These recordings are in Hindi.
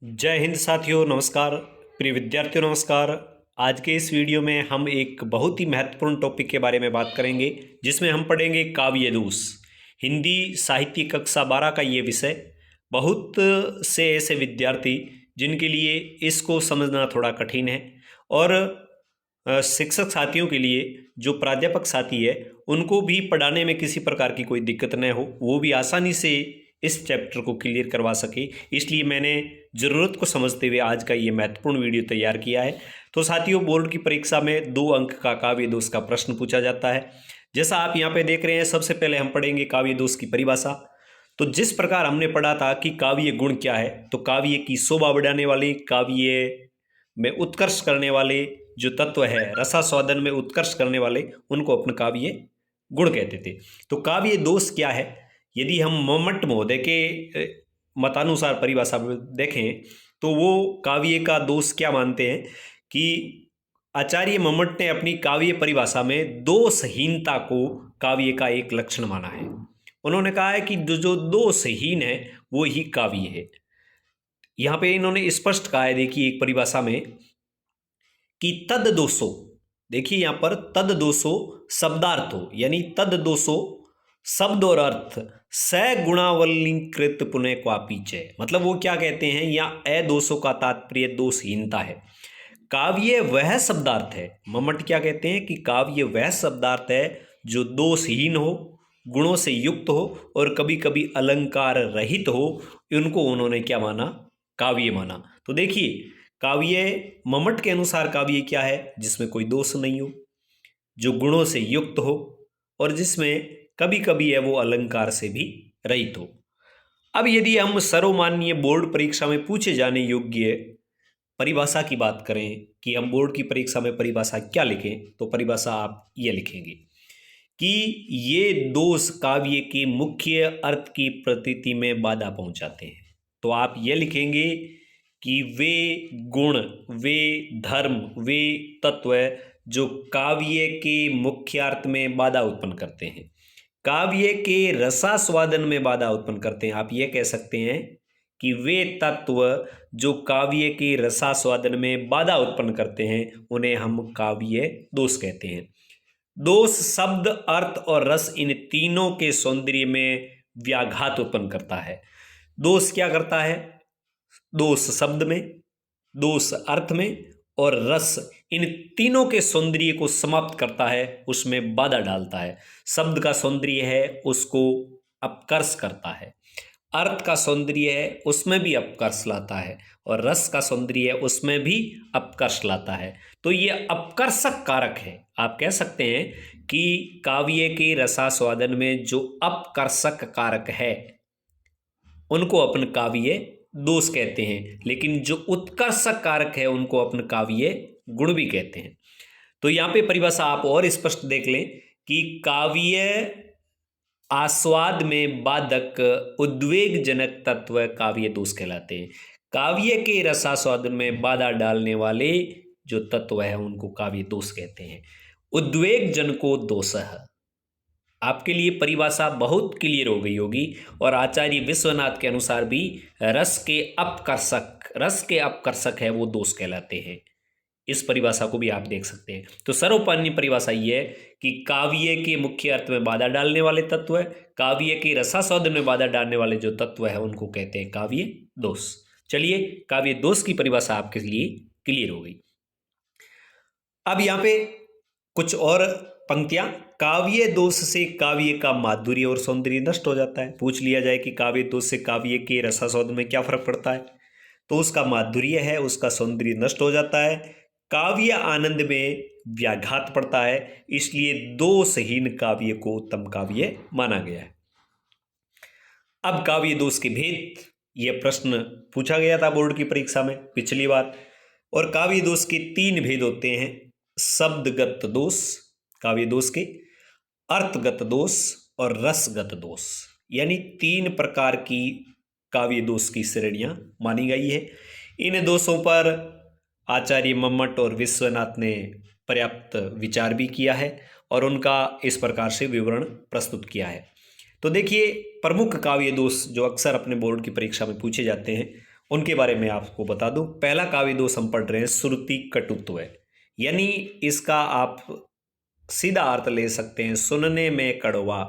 जय हिंद साथियों, नमस्कार। प्रिय विद्यार्थियों, नमस्कार। आज के इस वीडियो में हम एक बहुत ही महत्वपूर्ण टॉपिक के बारे में बात करेंगे, जिसमें हम पढ़ेंगे काव्य दोष। हिंदी साहित्य कक्षा 12 का ये विषय बहुत से ऐसे विद्यार्थी जिनके लिए इसको समझना थोड़ा कठिन है, और शिक्षक साथियों के लिए जो प्राध्यापक साथी है उनको भी पढ़ाने में किसी प्रकार की कोई दिक्कत न हो, वो भी आसानी से इस चैप्टर को क्लियर करवा सके। इसलिए मैंने ज़रूरत को समझते हुए आज का ये महत्वपूर्ण वीडियो तैयार किया है। तो साथियों, बोर्ड की परीक्षा में 2 अंक का काव्य दोष का प्रश्न पूछा जाता है। जैसा आप यहाँ पे देख रहे हैं, सबसे पहले हम पढ़ेंगे काव्य दोष की परिभाषा। तो जिस प्रकार हमने पढ़ा था कि काव्य गुण क्या है, तो काव्य की शोभा बढ़ाने वाले, काव्य में उत्कर्ष करने वाले जो तत्व है, रसास्वादन में उत्कर्ष करने वाले, उनको अपन काव्य गुण कहते थे। तो काव्य दोष क्या है, यदि हम मम्मट महोदय के मतानुसार परिभाषा में देखें तो वो काव्य का दोष क्या मानते हैं कि आचार्य मम्मट ने अपनी काव्य परिभाषा में दोषहीनता को काव्य का एक लक्षण माना है। उन्होंने कहा है कि जो दोषहीन है वो ही काव्य है। यहाँ पे इन्होंने स्पष्ट कहा है, देखिए एक परिभाषा में, कि तद दोषो, देखिए यहाँ पर तद दोषो शब्दार्थो, यानी तद दोषो शब्द और अर्थ स गुणावलीकृत पुनः क्वापीचे। मतलब वो क्या कहते हैं, या अदोषों का तात्पर्य दोषहीनता है। काव्य वह शब्दार्थ है, मम्मट क्या कहते हैं कि काव्य वह शब्दार्थ है जो दोषहीन हो, गुणों से युक्त हो और कभी कभी अलंकार रहित हो। उनको उन्होंने क्या माना, काव्य माना। तो देखिए, काव्य मम्मट के अनुसार काव्य क्या है, जिसमें कोई दोष नहीं हो, जो गुणों से युक्त हो और जिसमें कभी कभी है वो अलंकार से भी रहित हो। अब यदि हम सर्वमान्य बोर्ड परीक्षा में पूछे जाने योग्य परिभाषा की बात करें कि हम बोर्ड की परीक्षा में परिभाषा क्या लिखें, तो परिभाषा आप ये लिखेंगे कि ये दोष काव्य के मुख्य अर्थ की प्रतीति में बाधा पहुंचाते हैं। तो आप ये लिखेंगे कि वे गुण, वे धर्म, वे तत्व जो काव्य के मुख्यार्थ में बाधा उत्पन्न करते हैं, काव्य के रसास्वादन में बाधा उत्पन्न करते हैं। आप ये कह सकते हैं कि वे तत्व जो काव्य के रसास्वादन में बाधा उत्पन्न करते हैं, उन्हें हम काव्य दोष कहते हैं। दोष शब्द, अर्थ और रस, इन तीनों के सौंदर्य में व्याघात उत्पन्न करता है। दोष क्या करता है, दोष शब्द में, दोष अर्थ में और रस, इन तीनों के सौंदर्य को समाप्त करता है, उसमें बाधा डालता है। शब्द का सौंदर्य है उसको अपकर्ष करता है, अर्थ का सौंदर्य है उसमें भी अपकर्ष लाता है, और रस का सौंदर्य है उसमें भी अपकर्ष लाता है। तो ये अपकर्षक कारक है। आप कह सकते हैं कि काव्य के रसास्वादन में जो अपकर्षक कारक है उनको अपन काव्य दोष कहते हैं, लेकिन जो उत्कर्षक कारक है उनको अपन काव्य गुण भी कहते हैं। तो यहाँ पे परिभाषा आप और स्पष्ट देख लें कि काव्य आस्वाद में बाधक उद्वेगजनक तत्व काव्य दोष कहलाते हैं। काव्य के रसास्वादन में बाधा डालने वाले जो तत्व है उनको काव्य दोष कहते हैं। उद्वेगजन को दोष है। आपके लिए परिभाषा बहुत क्लियर हो गई होगी, और आचार्य विश्वनाथ के अनुसार भी रस के अपकर्षक है वो दोष कहलाते हैं। इस परिभाषा को भी आप देख सकते हैं। तो सर्वमान्य परिभाषा ये है कि काव्य के मुख्य अर्थ में बाधा डालने वाले तत्व है, काव्य के रसास्वादन में बाधा डालने वाले जो तत्व है उनको कहते हैं काव्य दोष। चलिए, काव्य दोष की परिभाषा आपके लिए क्लियर हो गई। अब यहाँ पे कुछ और पंक्तियां। काव्य दोष से काव्य का माधुर्य और सौंदर्य नष्ट हो जाता है। पूछ लिया जाए कि काव्य दोष से काव्य के रसास्वादन में क्या फर्क पड़ता है, तो उसका माधुर्य है, उसका सौंदर्य नष्ट हो जाता है, काव्य आनंद में व्याघात पड़ता है, इसलिए दोषहीन काव्य को उत्तम काव्य माना गया है। अब काव्य दोष के भेद, यह प्रश्न पूछा गया था बोर्ड की परीक्षा में पिछली बार, और काव्य दोष के 3 भेद होते हैं। शब्दगत दोष काव्य दोष के, अर्थगत दोष और रसगत दोष, यानी 3 प्रकार की काव्य दोष की श्रेणियां मानी गई है। इन दोषों पर आचार्य मम्मट और विश्वनाथ ने पर्याप्त विचार भी किया है और उनका इस प्रकार से विवरण प्रस्तुत किया है। तो देखिए, प्रमुख काव्य दोष जो अक्सर अपने बोर्ड की परीक्षा में पूछे जाते हैं उनके बारे में आपको बता दूं। पहला काव्य दोष हम पढ़ रहे हैं श्रुति कटुत्व, यानी इसका आप सीधा अर्थ ले सकते हैं सुनने में कड़वा,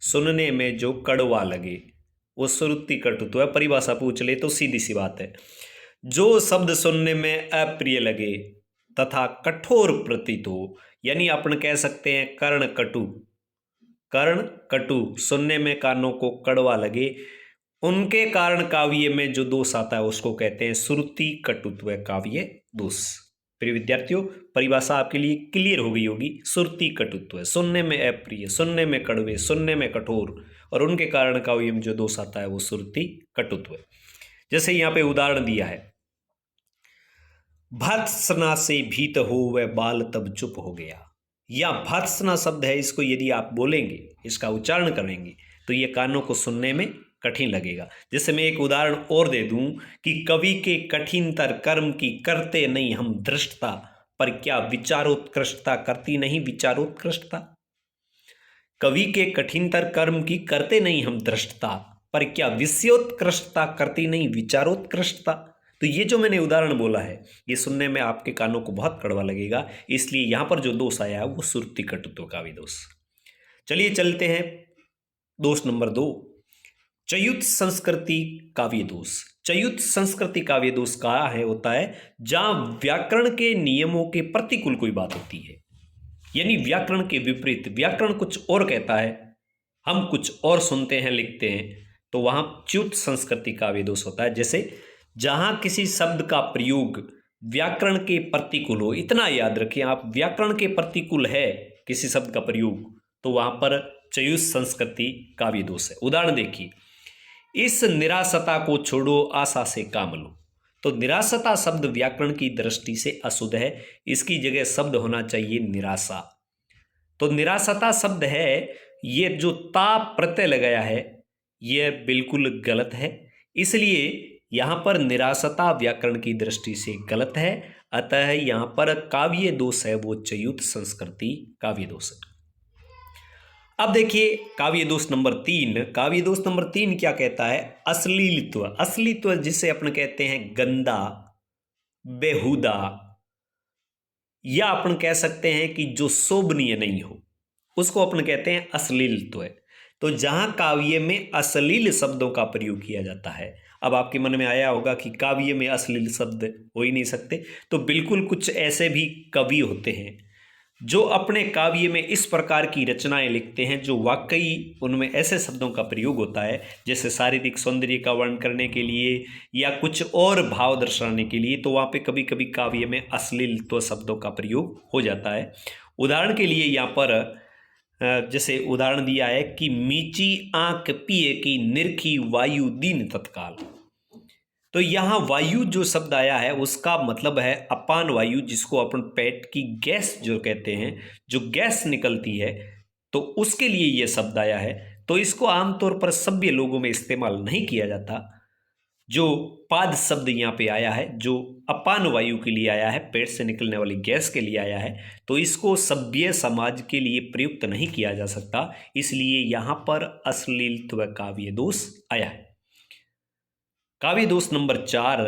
सुनने में जो कड़वा लगे वो श्रुति कटुत्व है। परिभाषा पूछ ले तो सीधी सी बात है, जो शब्द सुनने में अप्रिय लगे तथा कठोर प्रतीत हो, यानी अपन कह सकते हैं कर्ण कटु, कर्ण कटु, सुनने में कानों को कड़वा लगे, उनके कारण काव्य में जो दोष आता है उसको कहते हैं श्रुति कटुत्व काव्य दोष। प्रिय विद्यार्थियों, परिभाषा आपके लिए क्लियर हो गई होगी। श्रुति कटुत्व, सुनने में अप्रिय, सुनने में कड़वे, सुनने में कठोर, और उनके कारण काव्य में जो दोष आता है वो श्रुति कटुत्व। जैसे यहाँ पे उदाहरण दिया है, भर्त्सना से भीत हो वह बाल तब चुप हो गया। या भर्त्सना शब्द है, इसको यदि आप बोलेंगे, इसका उच्चारण करेंगे तो ये कानों को सुनने में कठिन लगेगा। जैसे मैं एक उदाहरण और दे दूं कि कवि के कठिनतर कर्म की करते नहीं हम धृष्टता, पर क्या विचारोत्कृष्टता करती नहीं विचारोत्कृष्टता। कवि के कठिनतर कर्म की करते नहीं हम धृष्टता, पर क्या विषयोत्कृष्टता करती नहीं विचारोत्कृष्टता। तो ये जो मैंने उदाहरण बोला है ये सुनने में आपके कानों को बहुत कड़वा लगेगा, इसलिए यहां पर जो दोष आया है वो श्रुति कटुत्व काव्य दोष। चलिए चलते हैं दोष नंबर 2, चयुत संस्कृति काव्य दोष। चयुत संस्कृति काव्य दोष का है होता है जहां व्याकरण के नियमों के प्रतिकूल कोई बात होती है, यानी व्याकरण के विपरीत, व्याकरण कुछ और कहता है, हम कुछ और सुनते हैं लिखते हैं, तो वहां च्युत संस्कृति काव्य दोष होता है। जैसे जहां किसी शब्द का प्रयोग व्याकरण के प्रतिकूल हो, इतना याद रखिए आप, व्याकरण के प्रतिकूल है किसी शब्द का प्रयोग, तो वहां पर चयुत संस्कृति काव्य दोष है। उदाहरण देखिए, इस निराशता को छोड़ो आशा से काम लो। तो निराशता शब्द व्याकरण की दृष्टि से अशुद्ध है, इसकी जगह शब्द होना चाहिए निराशा। तो निराशता शब्द है, ये जो ता प्रत्यय लगाया है ये बिल्कुल गलत है, इसलिए यहां पर निराशता व्याकरण की दृष्टि से गलत है, अतः यहां पर काव्य दोष है वो चयुत संस्कृति काव्य दोष है। अब देखिए काव्य दोष नंबर 3, काव्य दोष नंबर 3 क्या कहता है, अश्लीलत्व। अश्लीलत्व जिसे अपन कहते हैं गंदा, बेहुदा, या अपन कह सकते हैं कि जो शोभनीय नहीं हो, उसको अपन कहते हैं अश्लीलत्व। तो जहां काव्य में अश्लील शब्दों का प्रयोग किया जाता है, अब आपके मन में आया होगा कि काव्य में अश्लील शब्द हो ही नहीं सकते, तो बिल्कुल कुछ ऐसे भी कवि होते हैं जो अपने काव्य में इस प्रकार की रचनाएं लिखते हैं जो वाकई उनमें ऐसे शब्दों का प्रयोग होता है जैसे शारीरिक सौंदर्य का वर्णन करने के लिए या कुछ और भाव दर्शाने के लिए, तो वहाँ पे कभी कभी काव्य में अश्लील शब्दों का प्रयोग हो जाता है। उदाहरण के लिए यहाँ पर जैसे उदाहरण दिया है कि मीची आंख पिए की निरखी वायु दीन तत्काल। तो यहाँ वायु जो शब्द आया है उसका मतलब है अपान वायु, जिसको अपन पेट की गैस जो कहते हैं, जो गैस निकलती है, तो उसके लिए ये शब्द आया है। तो इसको आमतौर पर सभ्य लोगों में इस्तेमाल नहीं किया जाता। जो पाद शब्द यहाँ पे आया है जो अपान वायु के लिए आया है, पेट से निकलने वाली गैस के लिए आया है, तो इसको सभ्य समाज के लिए प्रयुक्त नहीं किया जा सकता, इसलिए यहाँ पर अश्लीलत्व काव्य दोष आया है। काव्य दोष नंबर 4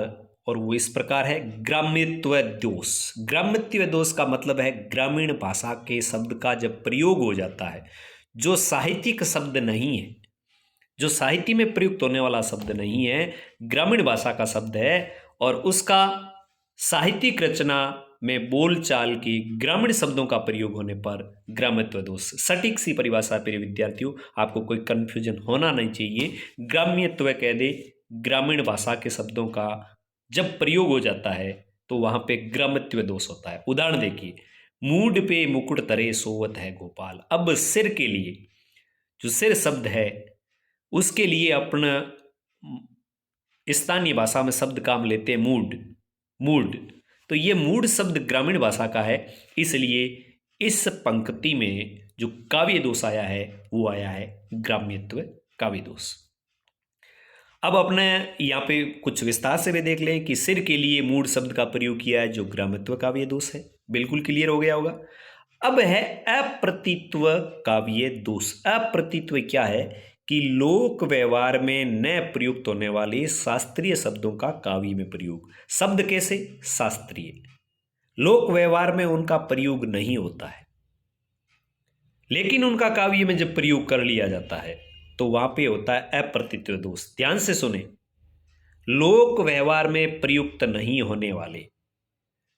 और वो इस प्रकार है ग्राम्यत्व दोष। ग्राम्यत्व दोष का मतलब है ग्रामीण भाषा के शब्द का जब प्रयोग हो जाता है, जो साहित्यिक शब्द नहीं है, जो साहित्य में प्रयुक्त होने वाला शब्द नहीं है, ग्रामीण भाषा का शब्द है, और उसका साहित्यिक रचना में बोलचाल के ग्रामीण शब्दों का प्रयोग होने पर ग्राम्यत्व दोष। सटीक सी परिभाषा प्रिय विद्यार्थियों, आपको कोई कंफ्यूजन होना नहीं चाहिए। ग्राम्यत्व कह दे, ग्रामीण भाषा के शब्दों का जब प्रयोग हो जाता है तो वहां पे ग्राम्यत्व दोष होता है। उदाहरण देखिए, मूड पे मुकुट तरे सोवत है गोपाल। अब सिर के लिए, जो सिर शब्द है उसके लिए अपना स्थानीय भाषा में शब्द काम लेते हैं मूड, मूड। तो ये मूड शब्द ग्रामीण भाषा का है, इसलिए इस पंक्ति में जो काव्य दोष आया है वो आया है ग्राम्यत्व काव्य दोष। अब अपने यहाँ पे कुछ विस्तार से भी देख लें कि सिर के लिए मूड शब्द का प्रयोग किया है जो ग्राम्यत्व काव्य दोष है। बिल्कुल क्लियर हो गया होगा। अब है अप्रतीत्व काव्य दोष। अप्रतीत्व क्या है कि लोक व्यवहार में न प्रयुक्त होने वाले शास्त्रीय शब्दों का काव्य में प्रयोग। शब्द कैसे? शास्त्रीय। लोक व्यवहार में उनका प्रयोग नहीं होता है, लेकिन उनका काव्य में जब प्रयोग कर लिया जाता है तो वहां पे होता है अप्रतित्व दोष। ध्यान से सुने, लोक व्यवहार में प्रयुक्त नहीं होने वाले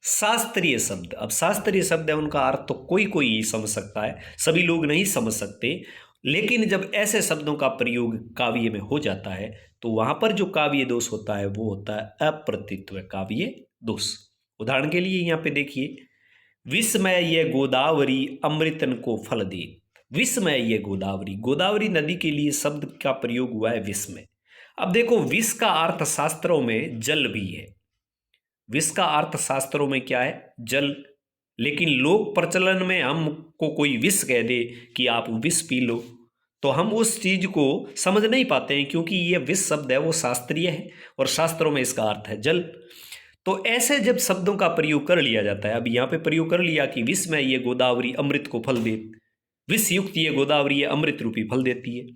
शास्त्रीय शब्द, अब शास्त्रीय शब्द है, उनका अर्थ तो कोई कोई ही समझ सकता है, सभी लोग नहीं समझ सकते, लेकिन जब ऐसे शब्दों का प्रयोग काव्य में हो जाता है तो वहां पर जो काव्य दोष होता है वो होता है अप्रतित्व काव्य दोष। उदाहरण के लिए यहां पे देखिए, विस्मय ये गोदावरी अमृतन को फल दे। विस्मय ये गोदावरी, गोदावरी नदी के लिए शब्द का प्रयोग हुआ है विस्मय। अब देखो, विष का अर्थ शास्त्रों में जल भी है। विष का अर्थ शास्त्रों में क्या है? जल। लेकिन लोक प्रचलन में हमको कोई विष कह दे कि आप विष पी लो, तो हम उस चीज को समझ नहीं पाते हैं, क्योंकि ये विष शब्द है वो शास्त्रीय है और शास्त्रों में इसका अर्थ है जल। तो ऐसे जब शब्दों का प्रयोग कर लिया जाता है, अब यहाँ पे प्रयोग कर लिया कि विष में ये गोदावरी अमृत को फल दे, विष युक्त ये गोदावरी ये अमृत रूपी फल देती है,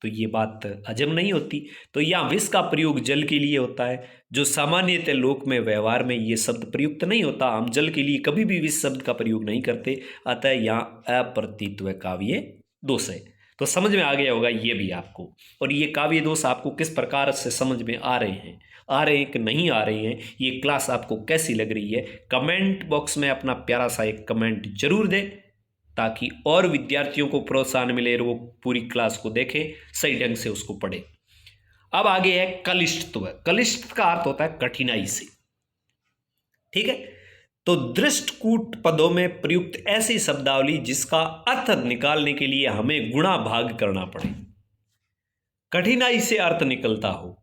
तो ये बात अजब नहीं होती। तो यहाँ विष का प्रयोग जल के लिए होता है, जो सामान्यतः लोक में व्यवहार में ये शब्द प्रयुक्त नहीं होता। हम जल के लिए कभी भी विष शब्द का प्रयोग नहीं करते, अतः यहाँ अप्रतित्व काव्य दोष है। तो समझ में आ गया होगा ये भी आपको। और ये काव्य दोष आपको किस प्रकार से समझ में आ रहे हैं, कि नहीं आ रहे हैं, ये क्लास आपको कैसी लग रही है, कमेंट बॉक्स में अपना प्यारा सा एक कमेंट जरूर दें, ताकि और विद्यार्थियों को प्रोत्साहन मिले और वो पूरी क्लास को देखें, सही ढंग से उसको पढ़े। अब आगे है कलिष्टत्व। कलिष्ट का अर्थ होता है कठिनाई से, ठीक है। तो दृष्टकूट पदों में प्रयुक्त ऐसी शब्दावली जिसका अर्थ निकालने के लिए हमें गुणा भाग करना पड़े, कठिनाई से अर्थ निकलता हो,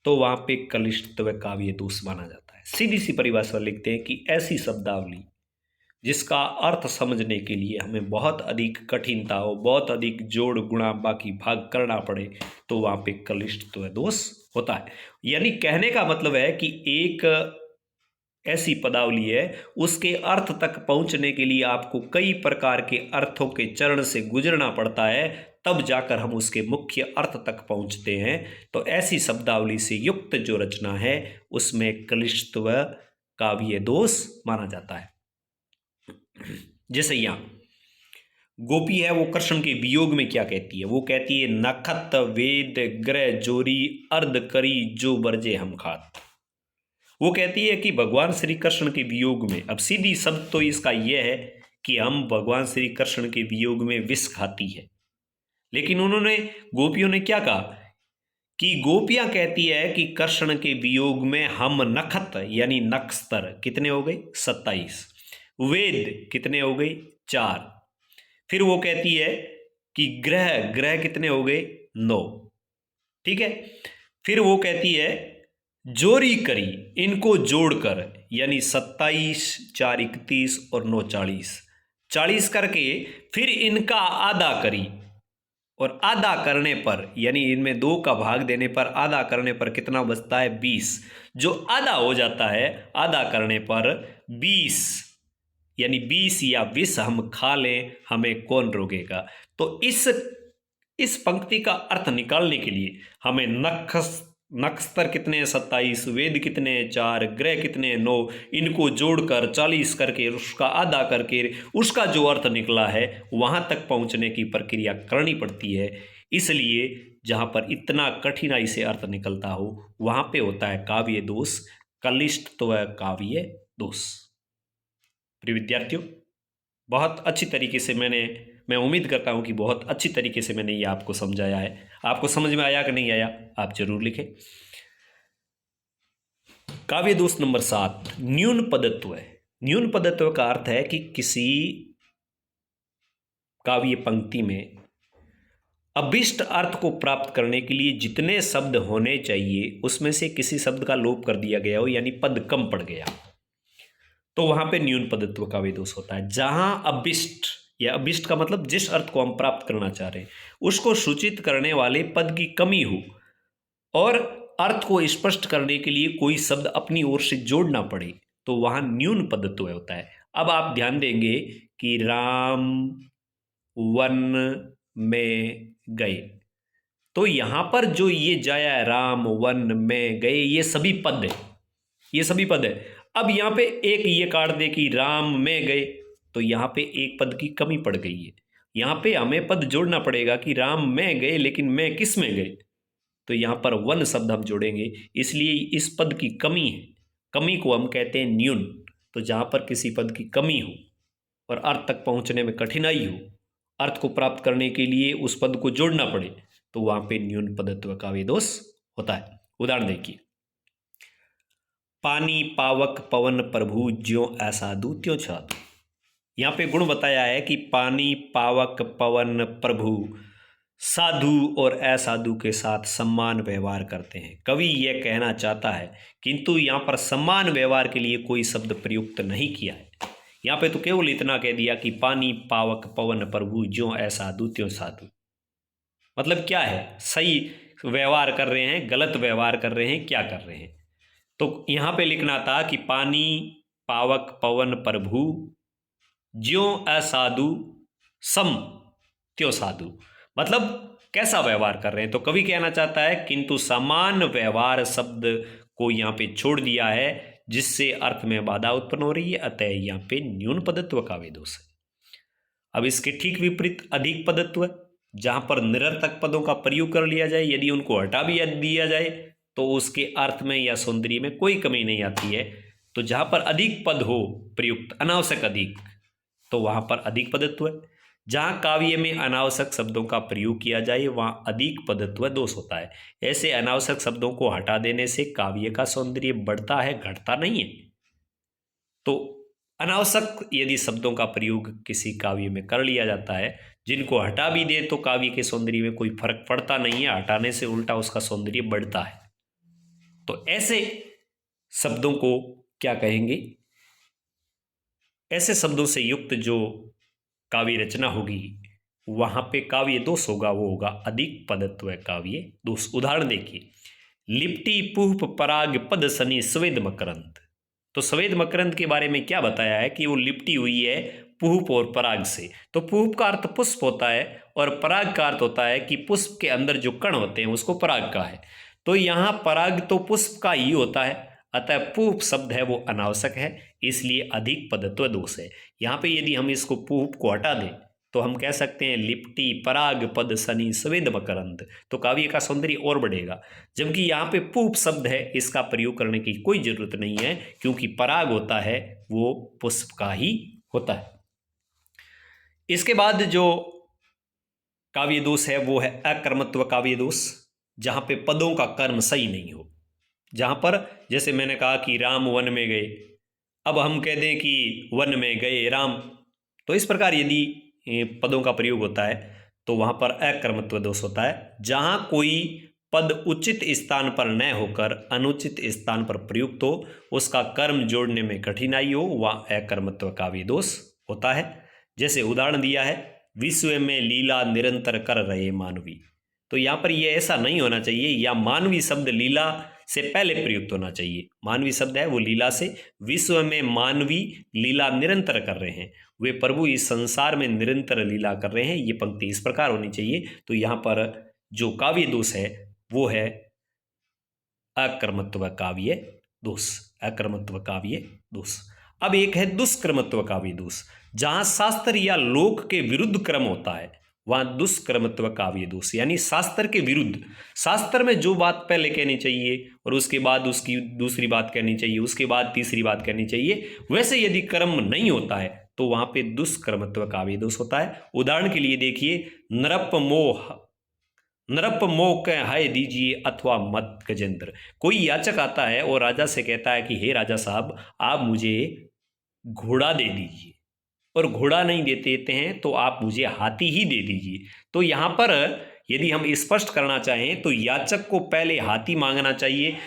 तो वहां पे कलिष्टत्व काव्य दोष माना जाता है। सीधी सी परिभाषा लिखते हैं कि ऐसी शब्दावली जिसका अर्थ समझने के लिए हमें बहुत अधिक कठिनता हो, बहुत अधिक जोड़ गुणा बाकी भाग करना पड़े, तो वहां पे कलिष्टत्व दोष होता है। यानी कहने का मतलब है कि एक ऐसी पदावली है, उसके अर्थ तक पहुंचने के लिए आपको कई प्रकार के अर्थों के चरण से गुजरना पड़ता है, तब जाकर हम उसके मुख्य अर्थ तक पहुंचते हैं। तो ऐसी शब्दावली से युक्त जो रचना है उसमें कलिष्टत्व काव्य दोष माना जाता है। जैसे यहां गोपी है, वो कृष्ण के वियोग में क्या कहती है? वो कहती है, नखत वेद ग्रह जोरी अर्ध करी जो बरजे हम खात। वो कहती है कि भगवान श्री कृष्ण के वियोग में, अब सीधी शब्द तो इसका यह है कि हम भगवान श्री कृष्ण के वियोग में विष खाती है, लेकिन उन्होंने, गोपियों ने क्या कहा कि गोपियां कहती है कि कृष्ण के वियोग में हम नखत यानी नक्षत्र कितने हो गए? 27। वेद कितने हो गए? 4। फिर वो कहती है कि ग्रह कितने हो गए? 9, ठीक है। फिर वो कहती है जोरी करी, इनको जोड़कर, यानी 27, 4 31 और 9 40 करके फिर इनका आधा करी, और आधा करने पर, यानी इनमें 2 का भाग देने पर आधा करने पर कितना बचता है? 20। जो आधा हो जाता है आधा करने पर 20, यानी 20 या 20 हम खा लें, हमें कौन रोकेगा। तो इस पंक्ति का अर्थ निकालने के लिए हमें नक्षत्र कितने? 27, वेद कितने? 4, ग्रह कितने? 9, इनको जोड़कर 40 करके, उसका आधा करके, उसका जो अर्थ निकला है वहां तक पहुंचने की प्रक्रिया करनी पड़ती है। इसलिए जहां पर इतना कठिनाई से अर्थ निकलता हो वहां पे होता है काव्य दोष, कलिष्टत्व काव्य दोष। प्रिय विद्यार्थियों, बहुत अच्छी तरीके से मैं उम्मीद करता हूं कि बहुत अच्छी तरीके से मैंने ये आपको समझाया है। आपको समझ में आया कि नहीं आया, आप जरूर लिखें। काव्य दोष नंबर 7, न्यून पदत्व है। न्यून पदत्व का अर्थ है कि किसी काव्य पंक्ति में अभिष्ट अर्थ को प्राप्त करने के लिए जितने शब्द होने चाहिए उसमें से किसी शब्द का लोप कर दिया गया हो, यानी पद कम पड़ गया, तो वहां पे न्यून पदत्व काव्य दोष होता है। जहां अभिष्ट, या अभिष्ट का मतलब जिस अर्थ को हम प्राप्त करना चाह रहे हैं उसको सूचित करने वाले पद की कमी हो और अर्थ को स्पष्ट करने के लिए कोई शब्द अपनी ओर से जोड़ना पड़े, तो वहां न्यून पदत्व होता है। अब आप ध्यान देंगे कि राम वन में गए, तो यहाँ पर जो ये जाया, राम, वन में गए, ये सभी पद है, ये सभी पद है। अब यहाँ पे एक ये काट दे कि राम में गए, तो यहाँ पे एक पद की कमी पड़ गई है। यहाँ पे हमें पद जोड़ना पड़ेगा कि राम में गए, लेकिन मैं किस में गए, तो यहाँ पर वन शब्द हम जोड़ेंगे, इसलिए इस पद की कमी है, कमी को हम कहते हैं न्यून। तो जहाँ पर किसी पद की कमी हो और अर्थ तक पहुँचने में कठिनाई हो, अर्थ को प्राप्त करने के लिए उस पद को जोड़ना पड़े, तो वहाँ पे न्यून पदत्व काव्य दोष होता है। उदाहरण देखिए, पानी पावक पवन प्रभु ज्यों असाधु त्यों साधु। यहाँ पे गुण बताया है कि पानी पावक पवन प्रभु साधु और असाधु के साथ सम्मान व्यवहार करते हैं। कवि यह कहना चाहता है, किंतु यहाँ पर सम्मान व्यवहार के लिए कोई शब्द प्रयुक्त नहीं किया है। यहाँ पे तो केवल इतना कह दिया कि पानी पावक पवन प्रभु ज्यों असाधु त्यों साधु। मतलब क्या है, सही व्यवहार कर रहे हैं, गलत व्यवहार कर रहे हैं, क्या कर रहे हैं। तो यहाँ पे लिखना था कि पानी पावक पवन प्रभु ज्यों असाधु सम त्यों साधु। मतलब कैसा व्यवहार कर रहे हैं। तो कवि कहना चाहता है किंतु समान व्यवहार शब्द को यहाँ पे छोड़ दिया है, जिससे अर्थ में बाधा उत्पन्न हो रही है, अतः यहाँ पे न्यून पदत्व काव्य दोष है। अब इसके ठीक विपरीत अधिक पदत्व, जहाँ पर निरर्थक पदों का प्रयोग कर लिया जाए, यदि उनको हटा भी दिया जाए तो उसके अर्थ में या सौंदर्य में कोई कमी नहीं आती है। तो जहाँ पर अधिक पद हो प्रयुक्त, अनावश्यक अधिक, तो वहाँ पर अधिक पदत्व है। जहाँ काव्य में अनावश्यक शब्दों का प्रयोग किया जाए वहाँ अधिक पदत्व दोष होता है। ऐसे अनावश्यक शब्दों को हटा देने से काव्य का सौंदर्य बढ़ता है, घटता नहीं है। तो अनावश्यक यदि शब्दों का प्रयोग किसी काव्य में कर लिया जाता है, जिनको हटा भी दे तो काव्य के सौंदर्य में कोई फर्क पड़ता नहीं है, हटाने से उल्टा उसका सौंदर्य बढ़ता है। तो ऐसे शब्दों को क्या कहेंगे, ऐसे शब्दों से युक्त जो काव्य रचना होगी वहां पे काव्य दोष होगा, वो होगा अधिक पदत्व काव्य दोष। उदाहरण देखिए, लिपटी पुष्प पराग पद सनी स्वेद मकरंद। तो स्वेद मकरंद के बारे में क्या बताया है कि वो लिपटी हुई है पुष्प और पराग से। तो पुष्प का अर्थ पुष्प होता है और पराग का अर्थ होता है कि पुष्प के अंदर जो कण होते हैं उसको पराग का है। तो यहाँ पराग तो पुष्प का ही होता है, अतः पुष्प शब्द है वो अनावश्यक है, इसलिए अधिक पदत्व दोष है। यहाँ पे यदि हम इसको पुष्प को हटा दें तो हम कह सकते हैं लिपटी पराग पद सनी स्वेद मकरंद, तो काव्य का सौंदर्य और बढ़ेगा। जबकि यहाँ पे पुष्प शब्द है, इसका प्रयोग करने की कोई जरूरत नहीं है, क्योंकि पराग होता है वो पुष्प का ही होता है। इसके बाद जो काव्य दोष है वो है अकर्मत्व काव्य दोष, जहाँ पे पदों का कर्म सही नहीं हो। जहाँ पर जैसे मैंने कहा कि राम वन में गए, अब हम कह दें कि वन में गए राम, तो इस प्रकार यदि पदों का प्रयोग होता है तो वहाँ पर अकर्मत्व दोष होता है। जहाँ कोई पद उचित स्थान पर न होकर अनुचित स्थान पर प्रयुक्त हो, उसका कर्म जोड़ने में कठिनाई हो, वहाँ अकर्मत्व काव्य दोष होता है। जैसे उदाहरण दिया है, विश्व में लीला निरंतर कर रहे मानवी। तो यहाँ पर यह ऐसा नहीं होना चाहिए, या मानवी शब्द लीला से पहले प्रयुक्त होना चाहिए। मानवी शब्द है वो लीला से, विश्व में मानवी लीला निरंतर कर रहे हैं, वे प्रभु इस संसार में निरंतर लीला कर रहे हैं, ये पंक्ति इस प्रकार होनी चाहिए। तो यहाँ पर जो काव्य दोष है वो है अकर्मत्व काव्य दोष, अकर्मत्व काव्य दोष। अब एक है दुष्कर्मत्व काव्य दोष, जहाँ शास्त्र या लोक के विरुद्ध क्रम होता है वहाँ दुष्कर्मत्व काव्य दोष, यानी शास्त्र के विरुद्ध, शास्त्र में जो बात पहले कहनी चाहिए और उसके बाद उसकी दूसरी बात कहनी चाहिए, उसके बाद तीसरी बात कहनी चाहिए, वैसे यदि कर्म नहीं होता है तो वहाँ पे दुष्कर्मत्व काव्य दोष होता है। उदाहरण के लिए देखिए, नरप मोह कह हाय दीजिए अथवा मत गजेंद्र। कोई याचक आता है और राजा से कहता है कि हे राजा साहब आप मुझे घोड़ा दे दीजिए, और घोड़ा नहीं देते हैं तो आप मुझे हाथी ही दे दीजिए। तो यहाँ पर यदि हम स्पष्ट करना चाहें तो याचक को पहले हाथी मांगना चाहिए,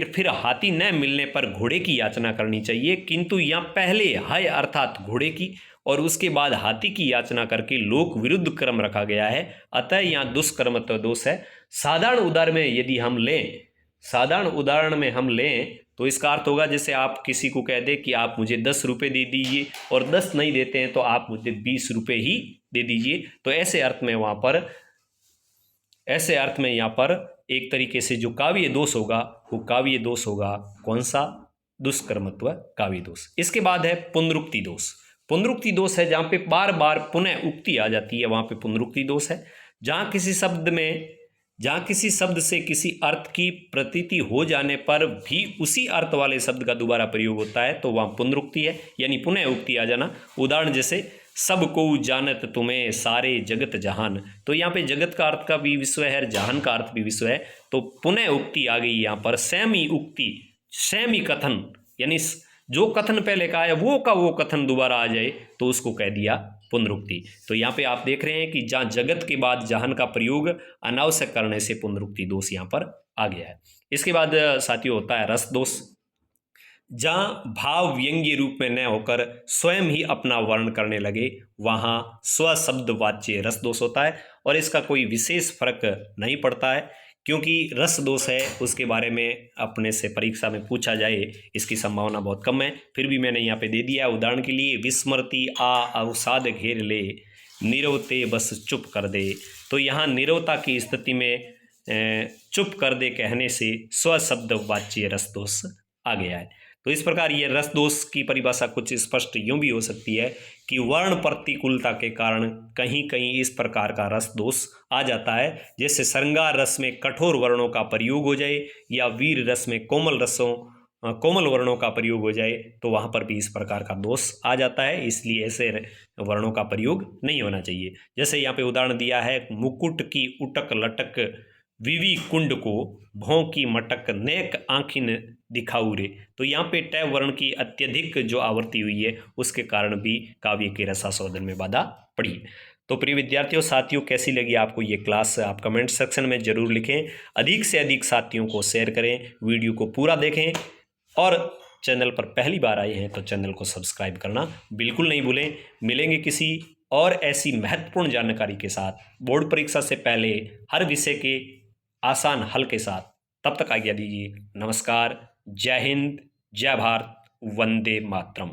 फिर हाथी न मिलने पर घोड़े की याचना करनी चाहिए। किंतु यहाँ पहले हाय अर्थात घोड़े की और उसके बाद हाथी की याचना करके लोक विरुद्ध क्रम रखा गया है, अतः यहाँ दुष्कर्मत्व दोष है। साधारण उदाहरण में हम लें तो इसका अर्थ होगा जैसे आप किसी को कह दे कि आप मुझे 10 रुपये दे दीजिए, और 10 नहीं देते हैं तो आप मुझे 20 रुपये ही दे दीजिए। तो ऐसे अर्थ में वहाँ पर ऐसे अर्थ में यहाँ पर एक तरीके से जो काव्य दोष होगा वो काव्य दोष होगा कौन सा, दुष्कर्मत्व काव्य दोष। इसके बाद है पुनरुक्ति दोष। पुनरुक्ति दोष है जहाँ पे बार बार पुनः उक्ति आ जाती है, वहाँ पे पुनरुक्ति दोष है। जहाँ किसी शब्द से किसी अर्थ की प्रतीति हो जाने पर भी उसी अर्थ वाले शब्द का दोबारा प्रयोग होता है तो वहाँ पुनरुक्ति है, यानी पुनः उक्ति आ जाना। उदाहरण जैसे सबको जानत तुम्हें सारे जगत जहान, तो यहाँ पे जगत का अर्थ का भी विषय है, जहान का अर्थ भी विषय है, तो पुनः उक्ति आ गई यहाँ पर। सेमी उक्ति, सेमी कथन, यानी जो कथन पहले कहा है वो का वो कथन दोबारा आ जाए तो उसको कह दिया पुनरुक्ति। तो यहाँ पे आप देख रहे हैं कि जहाँ जगत के बाद जहान का प्रयोग अनावश्यक करने से पुनरुक्ति दोष यहाँ पर आ गया है। इसके बाद साथियों होता है रस दोष, जहाँ भाव व्यंग्य रूप में न होकर स्वयं ही अपना वर्ण करने लगे वहाँ स्वशब्द वाच्य रस दोष होता है। और इसका कोई विशेष फर्क नहीं पड़ता है, क्योंकि रस दोष है उसके बारे में अपने से परीक्षा में पूछा जाए इसकी संभावना बहुत कम है, फिर भी मैंने यहाँ पे दे दिया। उदाहरण के लिए विस्मृति आ अवसाद घेर ले, नीरवते बस चुप कर दे, तो यहाँ नीरवता की स्थिति में चुप कर दे कहने से स्वशब्द वाच्य रस दोष आ गया है। तो इस प्रकार ये रस दोष की परिभाषा कुछ स्पष्ट यूं भी हो सकती है कि वर्ण प्रतिकूलता के कारण कहीं कहीं इस प्रकार का रस दोष आ जाता है, जैसे श्रृंगार रस में कठोर वर्णों का प्रयोग हो जाए या वीर रस में कोमल वर्णों का प्रयोग हो जाए तो वहाँ पर भी इस प्रकार का दोष आ जाता है, इसलिए ऐसे वर्णों का प्रयोग नहीं होना चाहिए। जैसे यहाँ पे उदाहरण दिया है, मुकुट की उटक लटक विवि कुंड को भों की मटक नेक आँखिन दिखाऊ रे, तो यहाँ पे टै वर्ण की अत्यधिक जो आवृत्ति हुई है उसके कारण भी काव्य के रसास्वादन में बाधा पड़ी। तो प्रिय विद्यार्थियों साथियों, कैसी लगी आपको ये क्लास आप कमेंट सेक्शन में जरूर लिखें। अधिक से अधिक साथियों को शेयर करें, वीडियो को पूरा देखें और चैनल पर पहली बार आए हैं तो चैनल को सब्सक्राइब करना बिल्कुल नहीं भूलें। मिलेंगे किसी और ऐसी महत्वपूर्ण जानकारी के साथ बोर्ड परीक्षा से पहले हर विषय के आसान हल के साथ। तब तक आज्ञा दीजिए। नमस्कार, जय हिंद, जय भारत, वंदे मातरम।